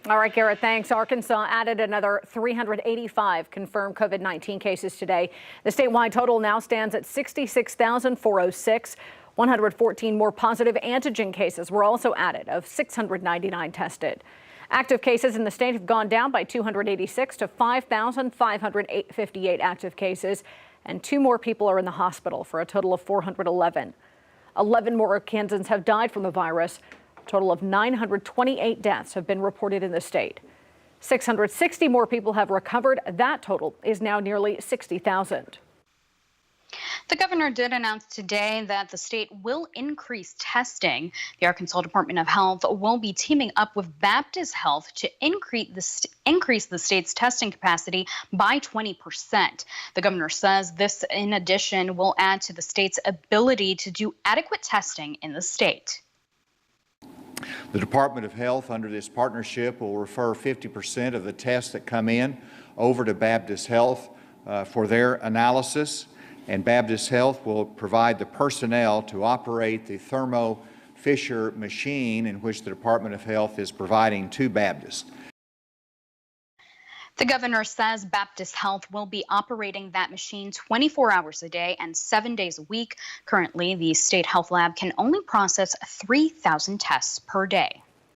All right, Garrett, thanks. Arkansas added another 385 confirmed COVID-19 cases today. The statewide total now stands at 66,406. 114 more positive antigen cases were also added, of 699 tested. Active cases in the state have gone down by 286 to 5,558 active cases, and 2 more people are in the hospital for a total of 411. 11 more Kansans have died from the virus. A total of 928 deaths have been reported in the state. 660 more people have recovered. That total is now nearly 60,000. The governor did announce today that the state will increase testing. The Arkansas Department of Health will be teaming up with Baptist Health to increase the state's testing capacity by 20%. The governor says this, in addition, will add to the state's ability to do adequate testing in the state. The Department of Health, under this partnership, will refer 50% of the tests that come in over to Baptist Health for their analysis, and Baptist Health will provide the personnel to operate the Thermo Fisher machine in which the Department of Health is providing to Baptist. The governor says Baptist Health will be operating that machine 24 hours a day and 7 days a week. Currently, the state health lab can only process 3,000 tests per day.